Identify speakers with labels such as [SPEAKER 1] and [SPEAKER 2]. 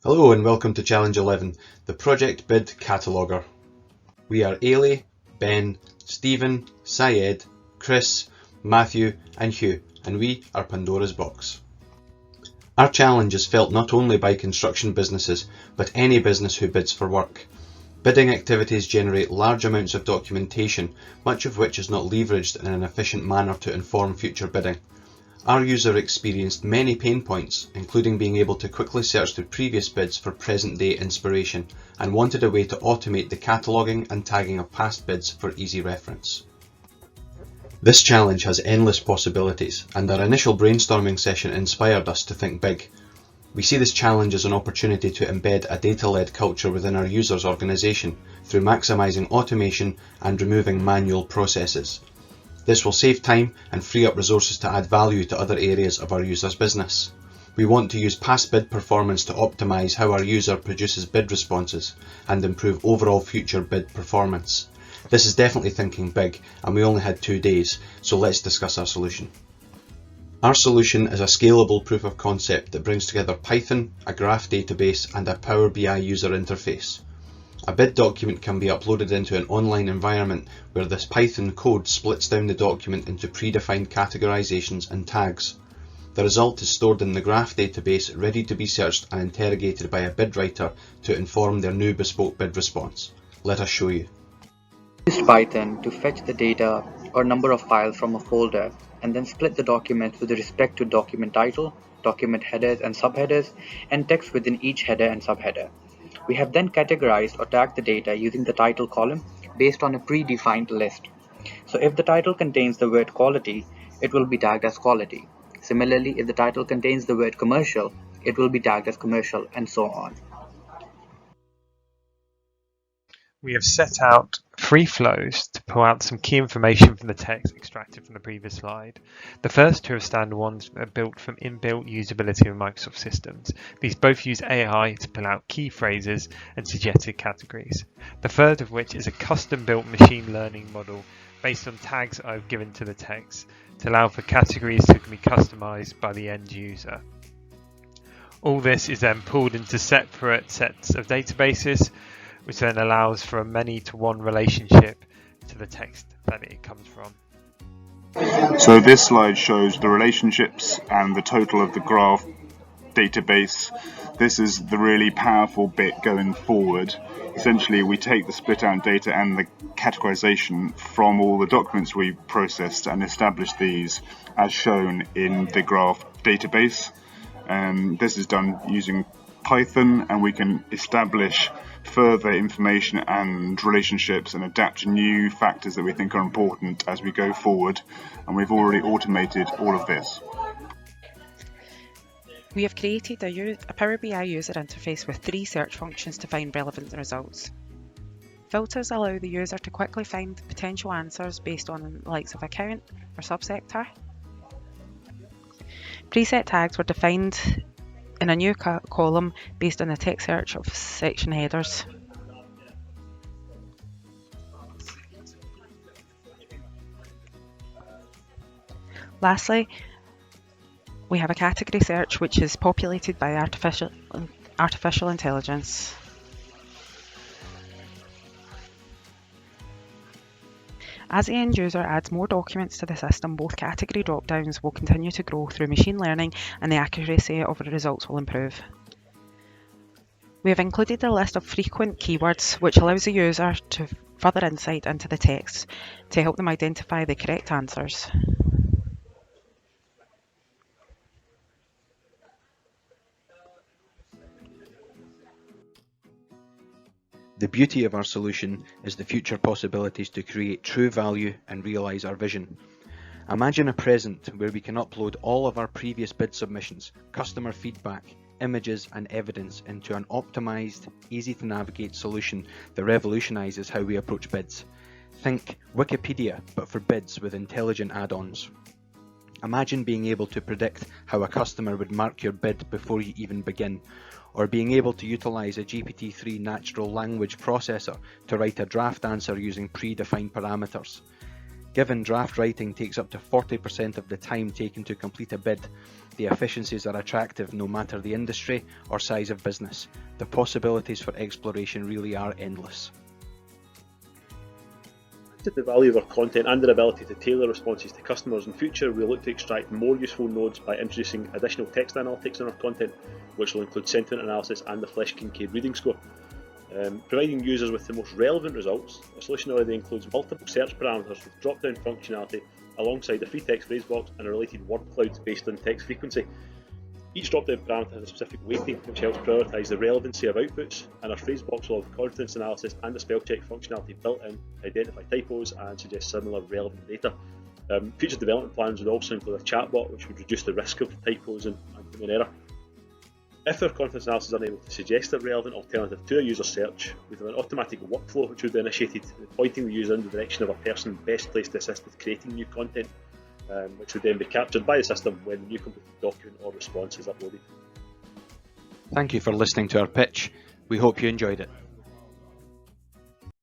[SPEAKER 1] Hello and welcome to Challenge 11, the Project Bid Cataloguer. We are Ailey, Ben, Stephen, Syed, Chris, Matthew and Hugh, and we are Pandora's Box. Our challenge is felt not only by construction businesses, but any business who bids for work. Bidding activities generate large amounts of documentation, much of which is not leveraged in an efficient manner to inform future bidding. Our user experienced many pain points, including being able to quickly search through previous bids for present-day inspiration, and wanted a way to automate the cataloguing and tagging of past bids for easy reference. This challenge has endless possibilities, and our initial brainstorming session inspired us to think big. We see this challenge as an opportunity to embed a data-led culture within our users' organisation through maximising automation and removing manual processes. This will save time and free up resources to add value to other areas of our users' business. We want to use past bid performance to optimise how our user produces bid responses and improve overall future bid performance. This is definitely thinking big, and we only had 2 days, so let's discuss our solution. Our solution is a scalable proof of concept that brings together Python, a graph database and a Power BI user interface. A bid document can be uploaded into an online environment where this Python code splits down the document into predefined categorizations and tags. The result is stored in the graph database, ready to be searched and interrogated by a bid writer to inform their new bespoke bid response. Let us show you.
[SPEAKER 2] Used Python to fetch the data or number of files from a folder and then split the document with respect to document title, document headers and subheaders, and text within each header and subheader. We have then categorized or tagged the data using the title column based on a predefined list. So if the title contains the word quality, it will be tagged as quality. Similarly, if the title contains the word commercial, it will be tagged as commercial, and so on.
[SPEAKER 3] We have set out 3 flows to pull out some key information from the text extracted from the previous slide. The first 2 are standard ones are built from inbuilt usability of Microsoft systems. These both use AI to pull out key phrases and suggested categories. The third of which is a custom-built machine learning model based on tags I've given to the text to allow for categories to be customized by the end user. All this is then pulled into separate sets of databases, which then allows for a many-to-one relationship to the text that it comes from.
[SPEAKER 4] So this slide shows the relationships and the total of the graph database. This is the really powerful bit going forward. Essentially, we take the split out data and the categorization from all the documents we processed and establish these as shown in the graph database. This is done using Python, and we can establish further information and relationships and adapt to new factors that we think are important as we go forward, and we've already automated all of this.
[SPEAKER 5] We have created a Power BI user interface with 3 search functions to find relevant results. Filters allow the user to quickly find potential answers based on the likes of account or subsector. Preset tags were defined in a new column based on the text search of section headers. Lastly, we have a category search which is populated by artificial intelligence. As the end user adds more documents to the system, both category drop-downs will continue to grow through machine learning and the accuracy of the results will improve. We have included a list of frequent keywords which allows the user to further insight into the text to help them identify the correct answers.
[SPEAKER 1] The beauty of our solution is the future possibilities to create true value and realise our vision. Imagine a present where we can upload all of our previous bid submissions, customer feedback, images and evidence into an optimised, easy to navigate solution that revolutionises how we approach bids. Think Wikipedia, but for bids with intelligent add-ons. Imagine being able to predict how a customer would mark your bid before you even begin, or being able to utilise a GPT-3 natural language processor to write a draft answer using predefined parameters. Given draft writing takes up to 40% of the time taken to complete a bid, the efficiencies are attractive no matter the industry or size of business. The possibilities for exploration really are endless.
[SPEAKER 6] The value of our content and their ability to tailor responses to customers in future, we'll look to extract more useful nodes by introducing additional text analytics in our content, which will include sentiment analysis and the Flesch Kincaid reading score. Providing users with the most relevant results, our solution already includes multiple search parameters with drop-down functionality alongside a free text phrase box and a related word cloud based on text frequency. Each drop-down parameter has a specific weighting which helps prioritise the relevancy of outputs, and our phrase box will have confidence analysis and the spell check functionality built in to identify typos and suggest similar relevant data. Future development plans would also include a chatbot which would reduce the risk of typos and human error. If our confidence analysis is unable to suggest a relevant alternative to a user search, we have an automatic workflow which would be initiated, pointing the user in the direction of a person best placed to assist with creating new content, which would then be captured by the system when the new completed document or response is uploaded.
[SPEAKER 1] Thank you for listening to our pitch. We hope you enjoyed it.